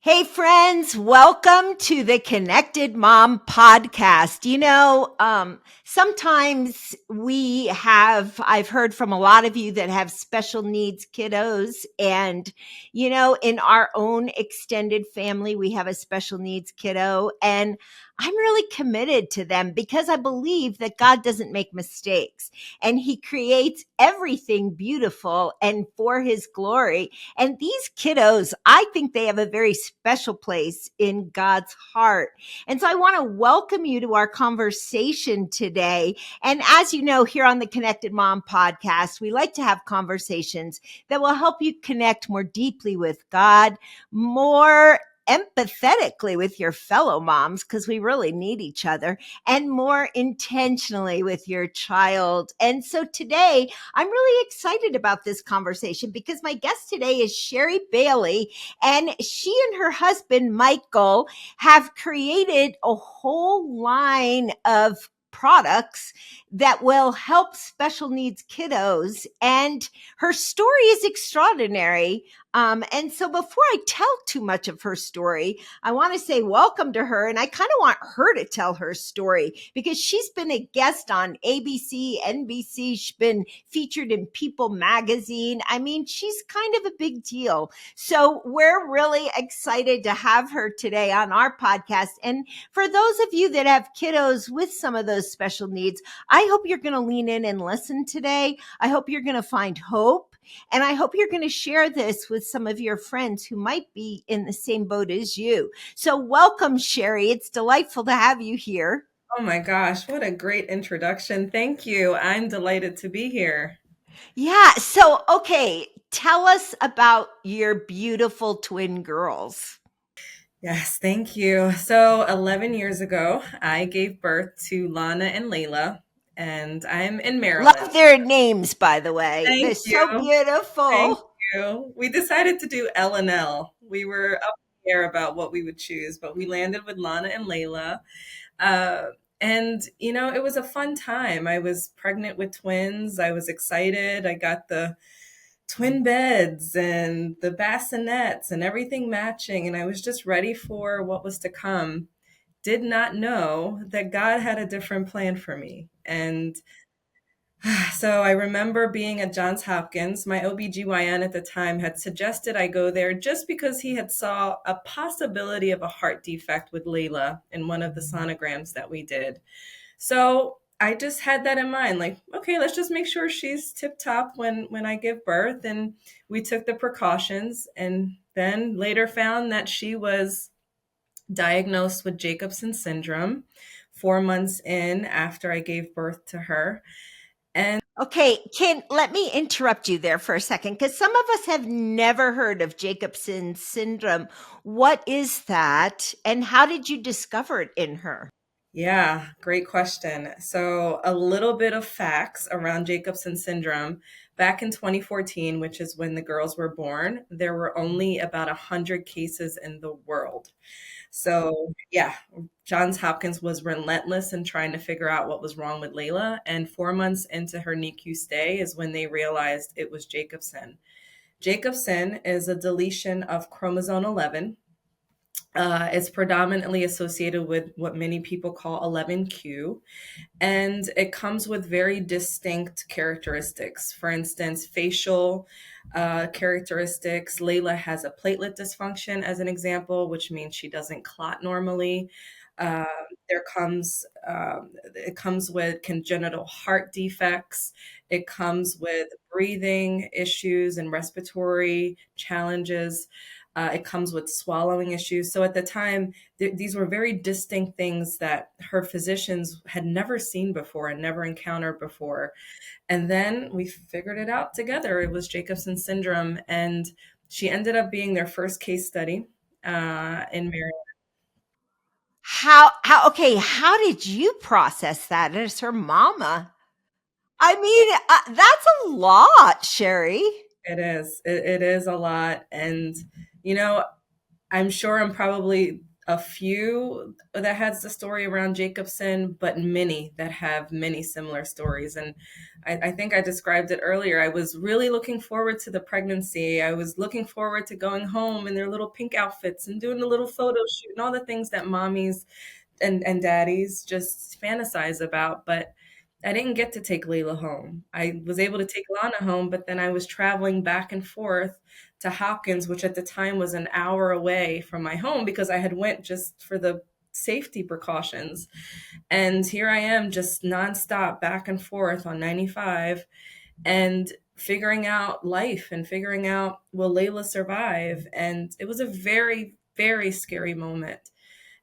Hey, friends, welcome to the Connected Mom podcast. Sometimes I've heard from a lot of you that have special needs kiddos. And, in our own extended family, we have a special needs kiddo. And I'm really committed to them because I believe that God doesn't make mistakes and He creates everything beautiful and for His glory. And these kiddos, I think they have a very special place in God's heart. And so I want to welcome you to our conversation today. And as you know, here on the Connected Mom podcast, we like to have conversations that will help you connect more deeply with God, more empathetically with your fellow moms, because we really need each other, and more intentionally with your child. And so today, I'm really excited about this conversation because my guest today is Shari Bailey, and she and her husband, Michael, have created a whole line of products that will help special needs kiddos. And her story is extraordinary. And so before I tell too much of her story, I want to say welcome to her. And I kind of want her to tell her story because she's been a guest on ABC, NBC. She's been featured in People magazine. I mean, she's kind of a big deal. So we're really excited to have her today on our podcast. And for those of you that have kiddos with some of those special needs, I hope you're going to lean in and listen today. I hope you're going to find hope. And I hope you're going to share this with some of your friends who might be in the same boat as you. So welcome, Shari. It's delightful to have you here. Oh my gosh, what a great introduction. Thank you. I'm delighted to be here. Yeah. So, okay, tell us about your beautiful twin girls. Yes, thank you. So, 11 years ago, I gave birth to Lana and Laila, and I'm in Maryland. Love their names, by the way. They're Thank so you. Thank beautiful. you. We decided to do L and L. We were up in the air about what we would choose, but we landed with Lana and Laila. Uh, and it was a fun time. I was pregnant with twins. I was excited. I got the twin beds and the bassinets and everything matching. And I was just ready for what was to come. Did not know that God had a different plan for me. And so I remember being at Johns Hopkins. My OBGYN at the time had suggested I go there just because he had saw a possibility of a heart defect with Layla in one of the sonograms that we did. So I just had that in mind, like, okay, let's just make sure she's tip top when I give birth. And we took the precautions and then later found that she was diagnosed with Jacobsen syndrome 4 months in after I gave birth to her. And Okay, let me interrupt you there for a second because some of us have never heard of Jacobsen syndrome. What is that, and how did you discover it in her? yeah, great question. So, a little bit of facts around Jacobsen syndrome. Back in 2014, which is when the girls were born, there were only about 100 cases in the world. So, yeah, Johns Hopkins was relentless in trying to figure out what was wrong with Layla. And 4 months into her NICU stay is when they realized it was Jacobsen. Jacobsen is a deletion of chromosome 11. It's predominantly associated with what many people call 11q, and it comes with very distinct characteristics. For instance, facial characteristics. Layla has a platelet dysfunction, as an example, which means she doesn't clot normally. Um, it comes with congenital heart defects. It comes with breathing issues and respiratory challenges. It comes with swallowing issues. So at the time, these were very distinct things that her physicians had never seen before and never encountered before. And then we figured it out together. It was Jacobsen syndrome. And she ended up being their first case study in Maryland. Okay, how did you process that as her mama? I mean, that's a lot, Shari. It is. It is a lot. And, you know, I'm sure I'm probably a few that has the story around Jacobsen, but many that have many similar stories. And I think I described it earlier. I was really looking forward to the pregnancy. I was looking forward to going home in their little pink outfits and doing the little photo shoot and all the things that mommies and daddies just fantasize about. But I didn't get to take Layla home. I was able to take Lana home, but then I was traveling back and forth to Hopkins, which at the time was an hour away from my home because I had went just for the safety precautions. And here I am just nonstop back and forth on 95 and figuring out life and figuring out, will Layla survive? And it was a very, very scary moment.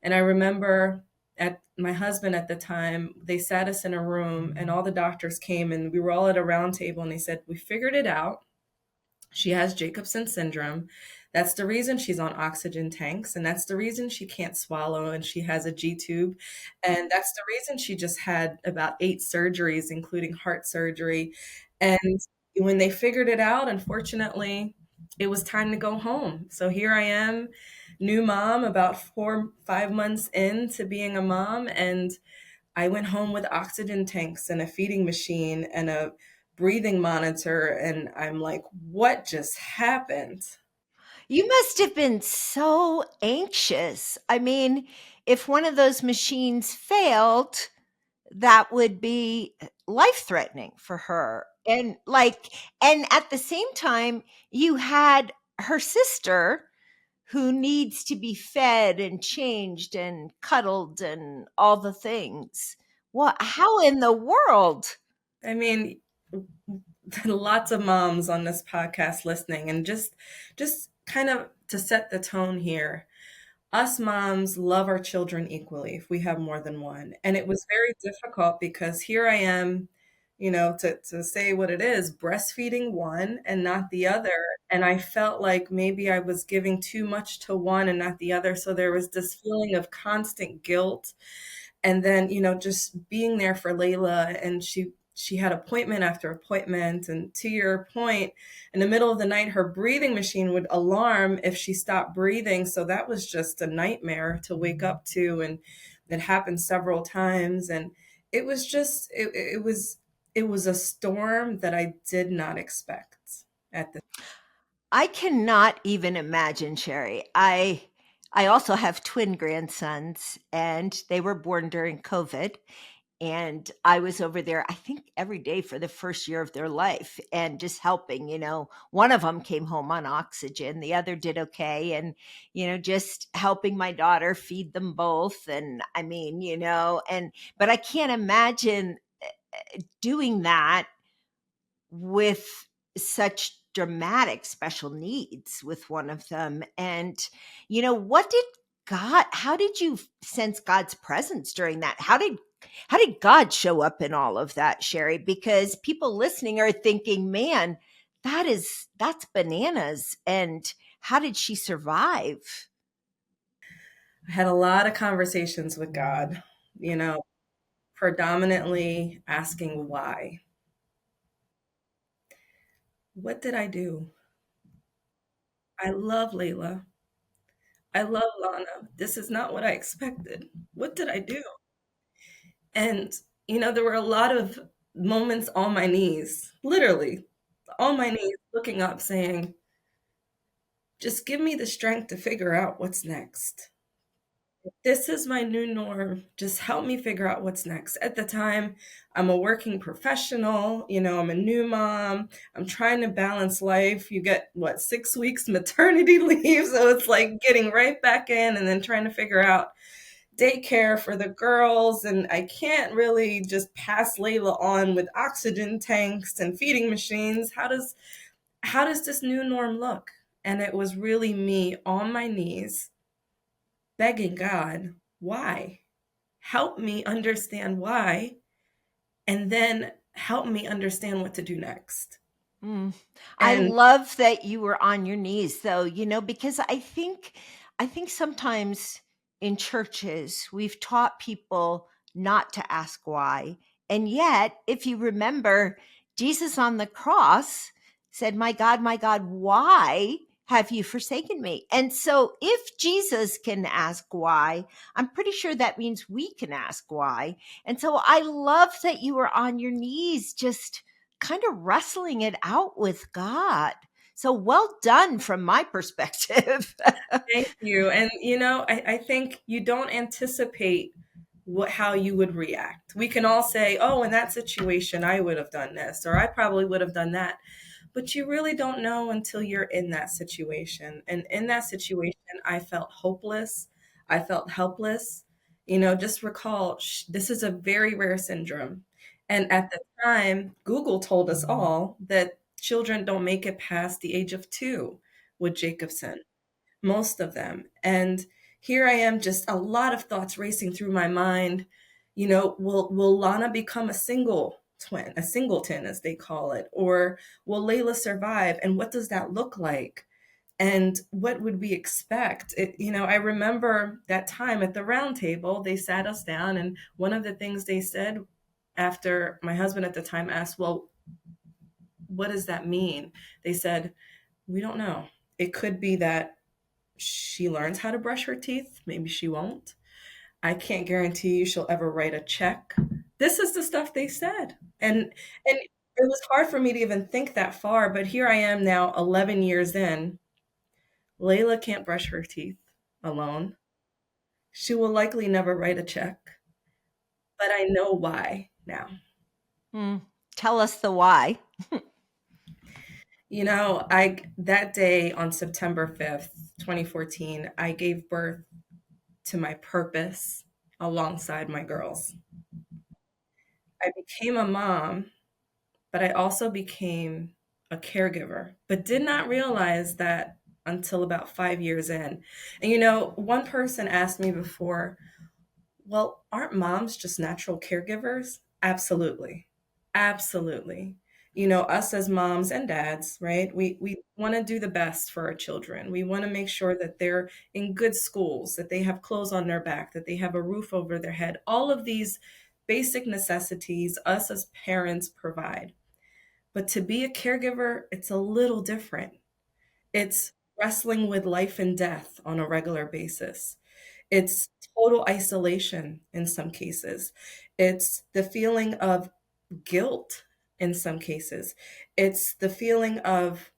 And I remember at my husband at the time, they sat us in a room and all the doctors came and we were all at a round table and they said, we figured it out. She has Jacobsen syndrome. That's the reason she's on oxygen tanks. And that's the reason she can't swallow and she has a G tube. And that's the reason she just had about 8 surgeries, including heart surgery. And when they figured it out, unfortunately, it was time to go home. So here I am, new mom, about 5 months into being a mom. And I went home with oxygen tanks and a feeding machine and a breathing monitor. And I'm like, what just happened? You must have been so anxious. I mean, if one of those machines failed, that would be life-threatening for her. And at the same time, you had her sister who needs to be fed and changed and cuddled and all the things. What how in the world? I mean, lots of moms on this podcast listening, and just kind of to set the tone here. Us moms love our children equally if we have more than one. And it was very difficult because here I am, to say what it is, breastfeeding one and not the other. And I felt like maybe I was giving too much to one and not the other. So there was this feeling of constant guilt. And then, just being there for Layla, and she had appointment after appointment. And to your point, in the middle of the night, her breathing machine would alarm if she stopped breathing. So that was just a nightmare to wake up to. And it happened several times. And it was just, it was a storm that I did not expect at the. I cannot even imagine, Sherry. I also have twin grandsons and they were born during COVID. And I was over there, I think every day for the first year of their life and just helping, one of them came home on oxygen, the other did okay. And, just helping my daughter feed them both. And I mean, but I can't imagine doing that with such dramatic special needs with one of them. And, what did how did you sense God's presence during that? How did God show up in all of that, Sherry? Because people listening are thinking, man, that's bananas. And how did she survive? I had a lot of conversations with God, you know, predominantly asking why. What did I do? I love Layla. I love Lana. This is not what I expected. What did I do? And, there were a lot of moments on my knees, literally on my knees, looking up, saying, just give me the strength to figure out what's next. This is my new norm. Just help me figure out what's next. At the time, I'm a working professional, I'm a new mom. I'm trying to balance life. You get what, 6 weeks maternity leave. So it's like getting right back in and then trying to figure out daycare for the girls. And I can't really just pass Layla on with oxygen tanks and feeding machines. How does this new norm look? And it was really me on my knees begging God, why? Help me understand why, and then help me understand what to do next. Mm. I And love that you were on your knees though, because I think sometimes in churches we've taught people not to ask why. And yet, if you remember, Jesus on the cross said, my God, why have you forsaken me? And so if Jesus can ask why, I'm pretty sure that means we can ask why. And so I love that you were on your knees, just kind of wrestling it out with God. So well done from my perspective. Thank you. And I think you don't anticipate how you would react. We can all say, oh, in that situation, I would have done this, or I probably would have done that. But you really don't know until you're in that situation. And in that situation, I felt hopeless. I felt helpless. Just recall, this is a very rare syndrome. And at the time, Google told us all that children don't make it past the age of 2 with Jacobsen, most of them. And here I am, just a lot of thoughts racing through my mind. Will Lana become a single twin, a singleton, as they call it? Or will Layla survive? And what does that look like? And what would we expect? I remember that time at the round table, they sat us down, and one of the things they said after my husband at the time asked, well, what does that mean? They said, we don't know. It could be that she learns how to brush her teeth. Maybe she won't. I can't guarantee you she'll ever write a check. This is the stuff they said. And it was hard for me to even think that far, but here I am now 11 years in. Layla can't brush her teeth alone. She will likely never write a check, but I know why now. Hmm. Tell us the why. I that day on September 5th, 2014, I gave birth to my purpose alongside my girls. I became a mom, but I also became a caregiver, but did not realize that until about 5 years in. And one person asked me before, well, aren't moms just natural caregivers? Absolutely. Absolutely. Us as moms and dads, right? We want to do the best for our children. We want to make sure that they're in good schools, that they have clothes on their back, that they have a roof over their head. All of these basic necessities us as parents provide. But to be a caregiver, it's a little different. It's wrestling with life and death on a regular basis. It's total isolation in some cases. It's the feeling of guilt in some cases. It's the feeling of,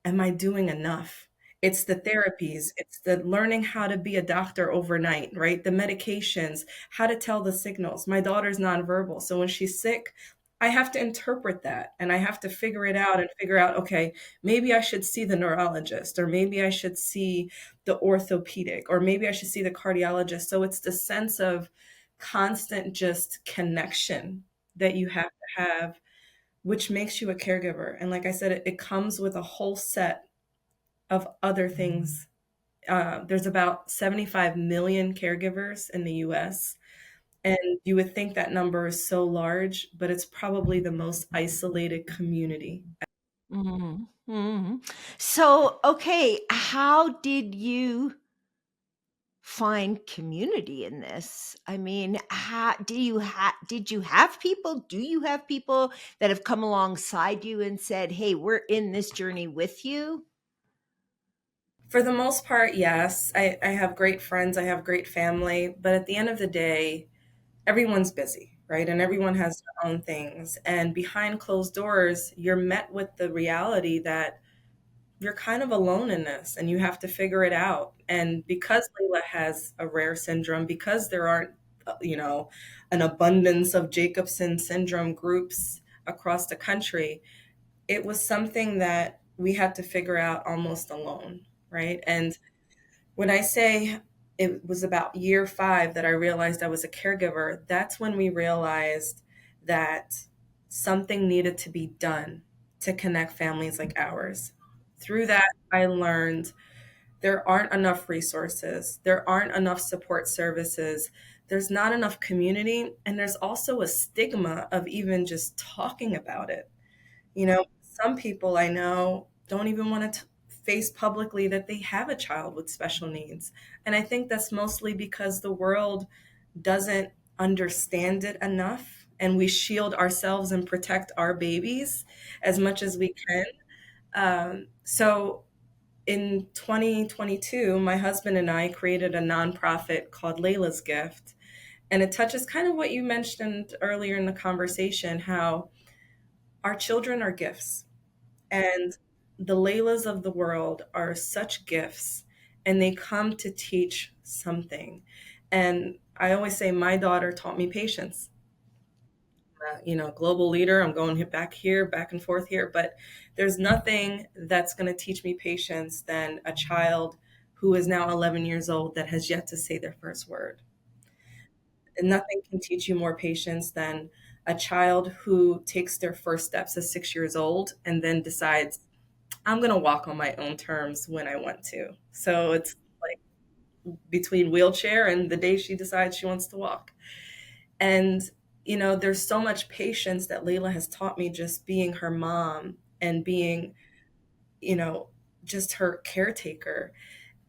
am I doing enough? It's the therapies, it's the learning how to be a doctor overnight, right? The medications, how to tell the signals. My daughter's nonverbal. So when she's sick, I have to interpret that and I have to figure it out and figure out, okay, maybe I should see the neurologist, or maybe I should see the orthopedic, or maybe I should see the cardiologist. So it's the sense of constant just connection that you have to have, which makes you a caregiver. And like I said, it comes with a whole set of other things. There's about 75 million caregivers in the US. And you would think that number is so large, but it's probably the most isolated community. Mhm, mhm. So, okay, how did you find community in this? I mean, did you have people? Do you have people that have come alongside you and said, "Hey, we're in this journey with you"? For the most part, yes. I have great friends, I have great family, but at the end of the day, everyone's busy, right? And everyone has their own things. And behind closed doors, you're met with the reality that you're kind of alone in this and you have to figure it out. And because Layla has a rare syndrome, because there aren't, an abundance of Jacobsen syndrome groups across the country, it was something that we had to figure out almost alone, right? And when I say it was about year 5 that I realized I was a caregiver, that's when we realized that something needed to be done to connect families like ours. Through that, I learned there aren't enough resources, there aren't enough support services, there's not enough community, and there's also a stigma of even just talking about it. Some people I know don't even want to face publicly that they have a child with special needs. And I think that's mostly because the world doesn't understand it enough, and we shield ourselves and protect our babies as much as we can. So In 2022, my husband and I created a nonprofit called Layla's Gift. And it touches kind of what you mentioned earlier in the conversation, how our children are gifts. And the Laylas of the world are such gifts, and they come to teach something. And I always say, my daughter taught me patience. Global leader, I'm going back here, back and forth here, but there's nothing that's going to teach me patience than a child who is now 11 years old that has yet to say their first word. And nothing can teach you more patience than a child who takes their first steps at 6 years old and then decides, I'm going to walk on my own terms when I want to. So it's like between wheelchair and the day she decides she wants to walk. And, there's so much patience that Layla has taught me just being her mom and being, you know, just her caretaker.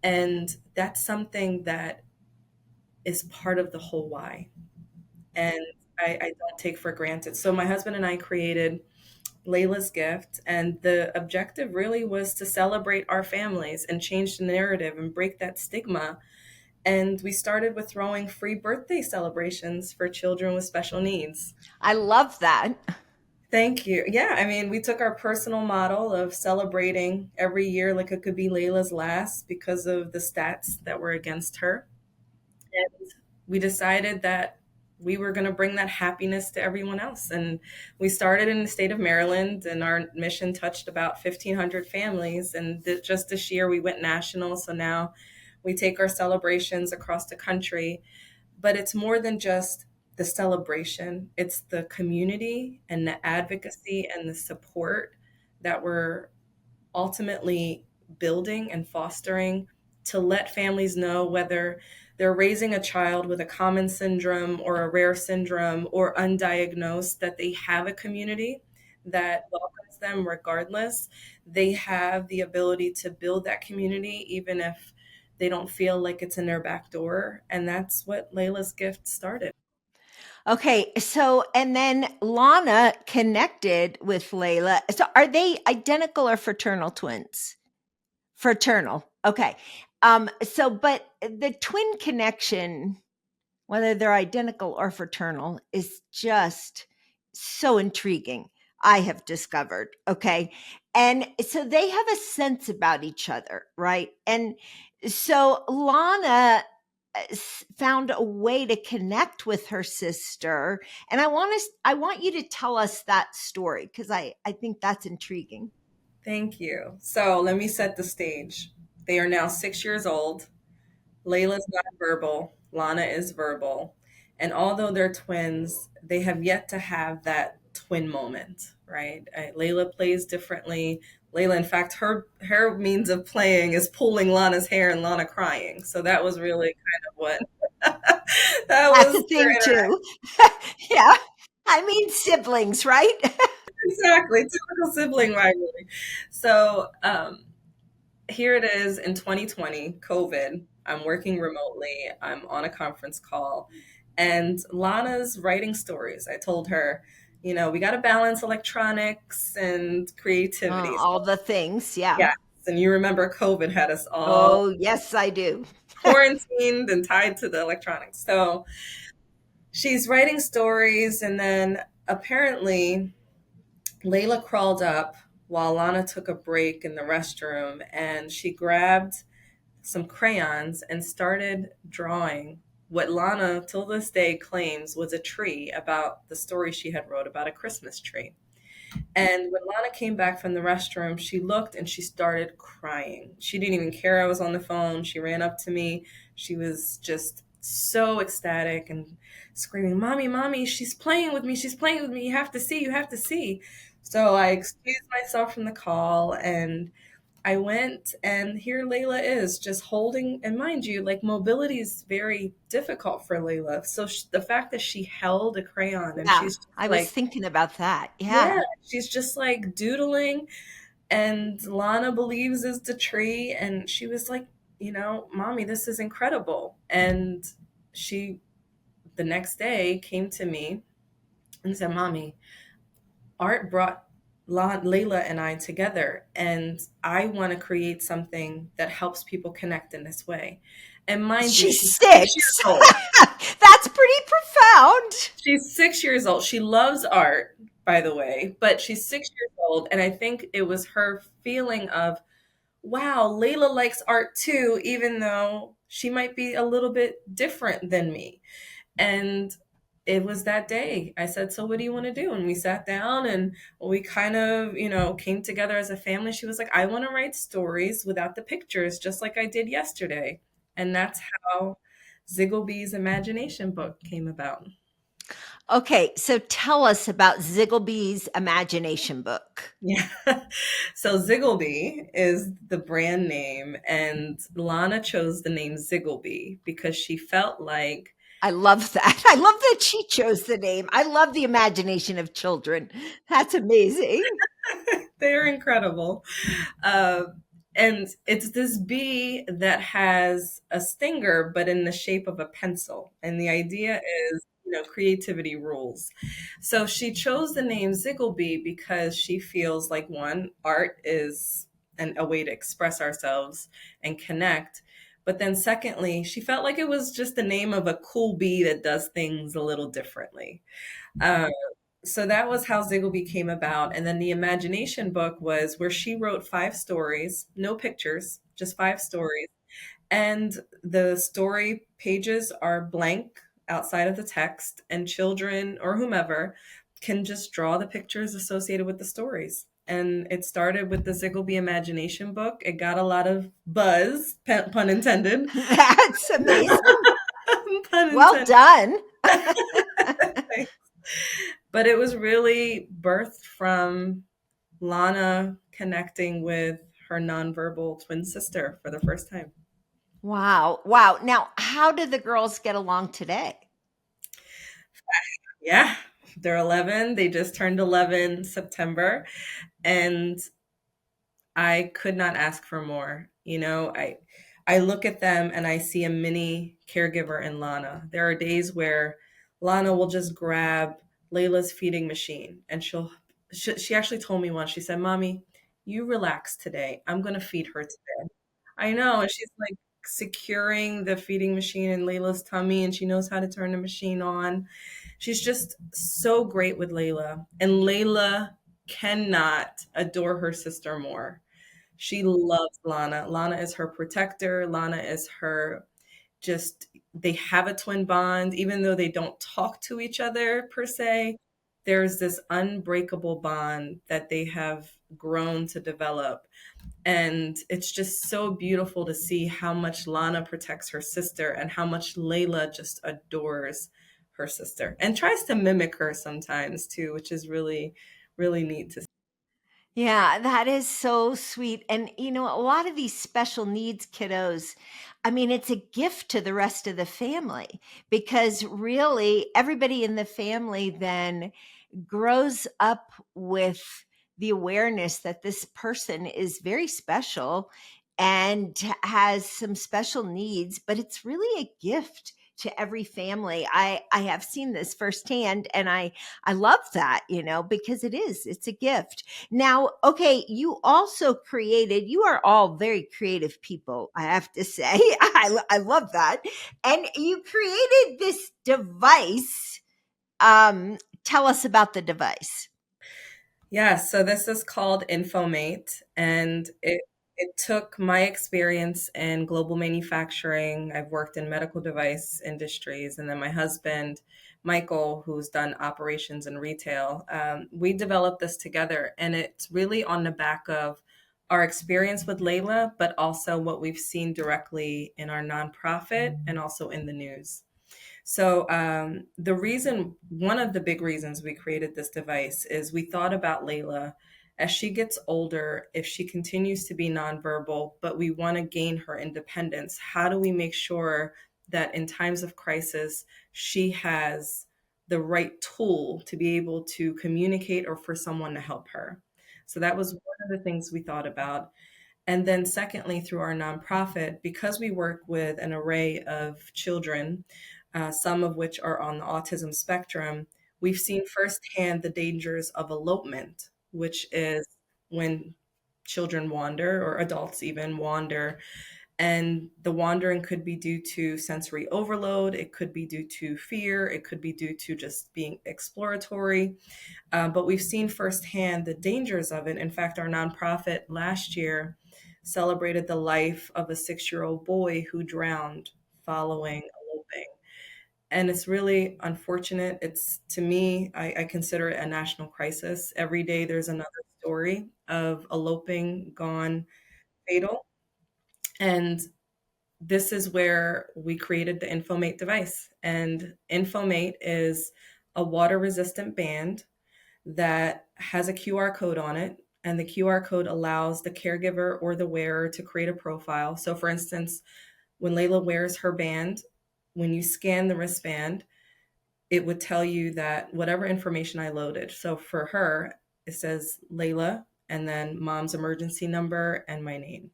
And that's something that is part of the whole why. And I don't take for granted. So my husband and I created Layla's Gift, and the objective really was to celebrate our families and change the narrative and break that stigma. And we started with throwing free birthday celebrations for children with special needs. I love that. Thank you. Yeah, I mean, we took our personal model of celebrating every year like it could be Layla's last because of the stats that were against her. And we decided that we were going to bring that happiness to everyone else. And we started in the state of Maryland, and our mission touched about 1,500 families. And just this year, we went national. So now we take our celebrations across the country. But it's more than just the celebration, it's the community and the advocacy and the support that we're ultimately building and fostering to let families know whether they're raising a child with a common syndrome or a rare syndrome or undiagnosed, that they have a community that welcomes them regardless. They have the ability to build that community even if they don't feel like it's in their back door. And that's what Layla's Gift started. Okay, so and then Lana connected with Layla. So are they identical or fraternal twins? Fraternal. Okay. So but the twin connection, whether they're identical or fraternal, is just so intriguing. I have discovered. Okay. And so they have a sense about each other, right? And so Lana found a way to connect with her sister, and I want you to tell us that story because I think that's intriguing. Thank you. So let me set the stage. They are now 6 years old. Layla's not verbal, Lana is verbal. And although they're twins, they have yet to have that twin moment, right? Layla plays differently. Layla, in fact, her means of playing is pulling Lana's hair and Lana crying. So that was really kind of what that That's was a their thing interaction. too. Yeah. I mean siblings, right? Exactly, typical sibling rivalry. So here it is in 2020, COVID. I'm working remotely. I'm on a conference call, and Lana's writing stories. I told her, we got to balance electronics and creativity. So, All the things, yeah. yes. And you remember COVID had us all Oh, yes, I do. quarantined and tied to the electronics. So she's writing stories, and then apparently Layla crawled up while Lana took a break in the restroom, and she grabbed some crayons and started drawing what Lana till this day claims was a tree about the story she had wrote about a Christmas tree. And when Lana came back from the restroom, she looked and she started crying. She didn't even care I was on the phone. She ran up to me. She was just so ecstatic and screaming, Mommy, Mommy, she's playing with me. She's playing with me. You have to see. You have to see. So I excused myself from the call, and I went, and here Layla is just holding, and mind you, like mobility is very difficult for Layla. So the fact that she held a crayon and Yeah, she's just I was like, thinking about that. yeah, Yeah. she's just like doodling, and Lana believes is the tree, and she was like, Mommy, this is incredible. And she, the next day, came to me and said, Mommy, art brought Layla and I together, and I want to create something that helps people connect in this way. And mind you, She's she's 6 years 6. old. That's pretty profound. She's 6 years old. She loves art, by the way, but she's 6 years old. And I think it was her feeling of, wow, Layla likes art too, even though she might be a little bit different than me. And it was that day. I said, so what do you want to do? And we sat down and we kind of, came together as a family. She was like, I want to write stories without the pictures, just like I did yesterday. And that's how Zigglebee's imagination book came about. Okay, so tell us about Zigglebee's imagination book. Yeah. So Zigglebee is the brand name, and Lana chose the name Zigglebee because she felt like I love that. I love that she chose the name. I love the imagination of children. That's amazing. they're incredible. Uh, and it's this bee that has a stinger, but in the shape of a pencil. And the idea is, creativity rules. So she chose the name Zigglebee because she feels like one, art is a way to express ourselves and connect. But then secondly, she felt like it was just the name of a cool bee that does things a little differently. Um, so that was how Zigglebee came about. And then the imagination book was where she wrote 5 stories, no pictures, just 5 stories. And the story pages are blank outside of the text, and children or whomever can just draw the pictures associated with the stories. And it started with the Zigglebee Imagination book. It got a lot of buzz, pun intended. That's amazing. Pun Well intended. done. But it was really birthed from Lana connecting with her nonverbal twin sister for the first time. Wow. Wow. Now, how do the girls get along today? Yeah, they're 11. They just turned 11 September, and I could not ask for more. I look at them and I see a mini caregiver in Lana. There are days where Lana will just grab Layla's feeding machine, and she actually told me once, she said, "Mommy, you relax today. I'm going to feed her today." I know. And she's like securing the feeding machine in Layla's tummy, and she knows how to turn the machine on. She's just so great with Layla. And Layla cannot adore her sister more. She loves Lana. Lana is her protector. Lana is her just, they have a twin bond, even though they don't talk to each other per se. There's this unbreakable bond that they have grown to develop. And it's just so beautiful to see how much Lana protects her sister and how much Layla just adores her sister and tries to mimic her sometimes too, which is really, really neat to see. Yeah, that is so sweet. And, a lot of these special needs kiddos, I mean, it's a gift to the rest of the family because really everybody in the family then grows up with the awareness that this person is very special and has some special needs, but it's really a gift to every family. I have seen this firsthand, and I love that, because it's a gift. Now, okay, you also created, you are all very creative people, I have to say. I love that. And you created this device. Tell us about the device. Yeah, so this is called Infomate, and it took my experience in global manufacturing. I've worked in medical device industries, and then my husband, Michael, who's done operations and retail. We developed this together, and it's really on the back of our experience with Layla, but also what we've seen directly in our nonprofit and also in the news. So, one of the big reasons we created this device is we thought about Layla as she gets older, if she continues to be nonverbal, but we want to gain her independence. How do we make sure that in times of crisis, she has the right tool to be able to communicate or for someone to help her? So, that was one of the things we thought about. And then, secondly, through our nonprofit, because we work with an array of children, some of which are on the autism spectrum, we've seen firsthand the dangers of elopement which is when children wander, or adults even wander. And the wandering could be due to sensory overload, it could be due to fear, it could be due to just being exploratory. But we've seen firsthand the dangers of it. In fact, our nonprofit last year celebrated the life of a 6-year-old boy who drowned following eloping. And it's really unfortunate. It's, to me, I consider it a national crisis. Every day there's another story of eloping gone fatal. And this is where we created the Infomate device. And Infomate is a water resistant band that has a QR code on it. And the QR code allows the caregiver or the wearer to create a profile. So, for instance, when Layla wears her band, when you scan the wristband, it would tell you that whatever information I loaded. So for her, it says Layla and then mom's emergency number and my name.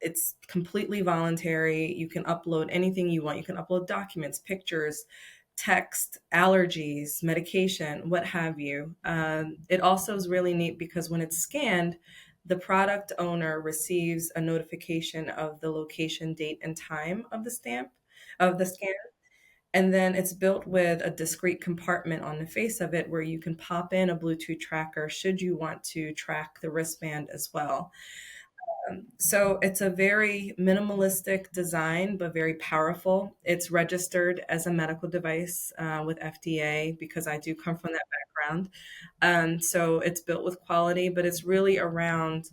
It's completely voluntary. You can upload anything you want. You can upload documents, pictures, text, allergies, medication, what have you. It also is really neat because when it's scanned, the product owner receives a notification of the location, date, and time of the stamp, of the scan. And then it's built with a discrete compartment on the face of it where you can pop in a Bluetooth tracker should you want to track the wristband as well. So it's a very minimalistic design, but very powerful. It's registered as a medical device with FDA because I do come from that background. So it's built with quality, but it's really around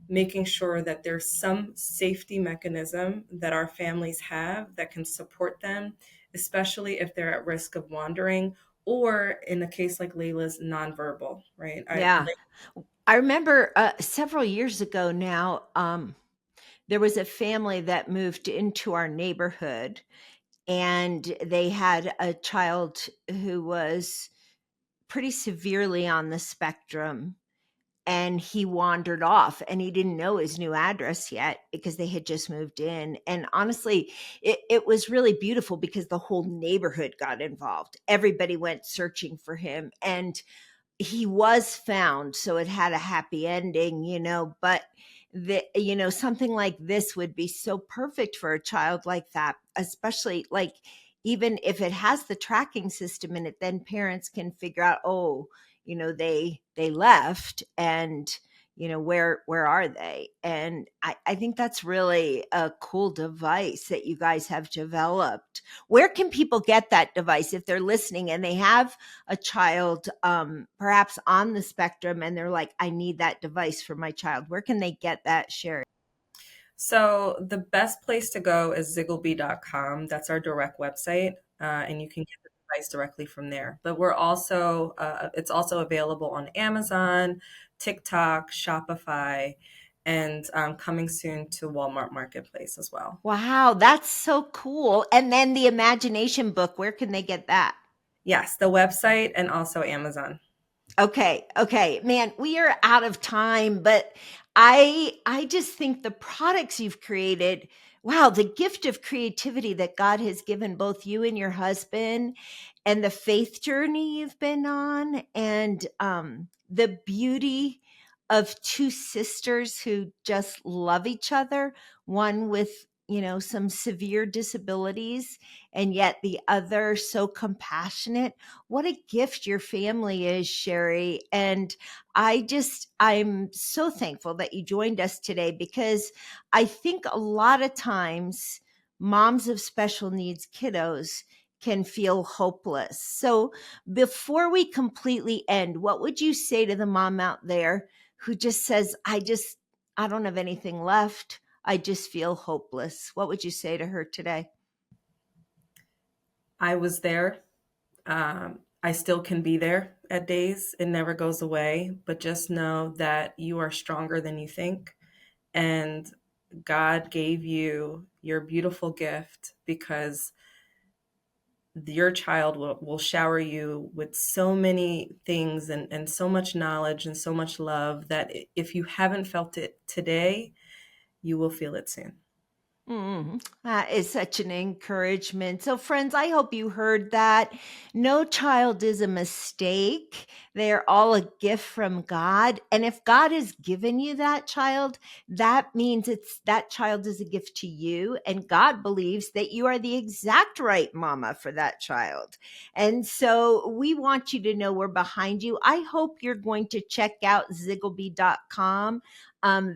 making sure that there's some safety mechanism that our families have that can support them, especially if they're at risk of wandering, or in a case like Layla's, nonverbal, right? Yeah. I remember several years ago now, there was a family that moved into our neighborhood, and they had a child who was pretty severely on the spectrum, and he wandered off, and he didn't know his new address yet because they had just moved in. And honestly, it was really beautiful because the whole neighborhood got involved. Everybody went searching for him, and he was found, so it had a happy ending, but something like this would be so perfect for a child like that, especially like even if it has the tracking system in it, then parents can figure out, oh, they left, and where are they? And I think that's really a cool device that you guys have developed. Where can people get that device if they're listening and they have a child perhaps on the spectrum and they're like, I need that device for my child? Where can they get that, Sherry? So the best place to go is Zigglebee.com. That's our direct website, and you can get the device directly from there. But it's also available on Amazon, TikTok, Shopify, and coming soon to Walmart Marketplace as well. Wow, that's so cool. And then the imagination book, where can they get that? Yes, the website and also Amazon. Okay, okay. Man, we are out of time, but I just think the products you've created, wow, the gift of creativity that God has given both you and your husband, and the faith journey you've been on, and the beauty of two sisters who just love each other, one with some severe disabilities, and yet the other so compassionate. What a gift your family is, Sherry. And I'm so thankful that you joined us today, because I think a lot of times moms of special needs kiddos can feel hopeless. So before we completely end, what would you say to the mom out there who just says, I don't have anything left. I just feel hopeless. What would you say to her today? I was there. I still can be there at days. It never goes away, but just know that you are stronger than you think. And God gave you your beautiful gift because your child will shower you with so many things and so much knowledge and so much love that if you haven't felt it today, you will feel it soon. That is such an encouragement. So, friends, I hope you heard that. No child is a mistake. They're all a gift from God. And if God has given you that child, that means that child is a gift to you. And God believes that you are the exact right mama for that child. And so we want you to know we're behind you. I hope you're going to check out Zigglebee.com.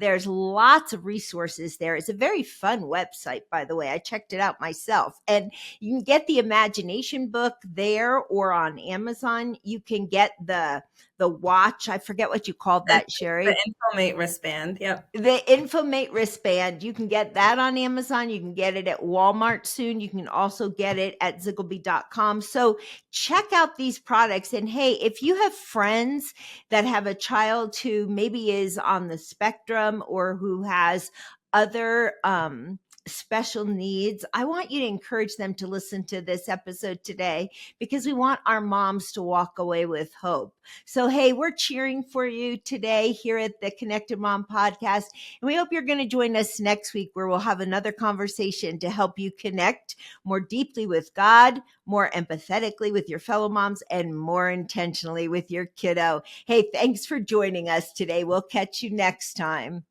There's lots of resources there. It's a very fun website, by the way. I checked it out myself. And you can get the imagination book there or on Amazon. You can get the watch. I forget what you called that, The Shari. Infomate wristband. Yep. The Infomate wristband, you can get that on Amazon. You can get it at Walmart soon. You can also get it at Zigglebee.com. So check out these products. And hey, if you have friends that have a child who maybe is on the spectrum or who has other special needs, I want you to encourage them to listen to this episode today because we want our moms to walk away with hope. So, hey, we're cheering for you today here at the Connected Mom podcast. And we hope you're going to join us next week where we'll have another conversation to help you connect more deeply with God, more empathetically with your fellow moms, and more intentionally with your kiddo. Hey, thanks for joining us today. We'll catch you next time.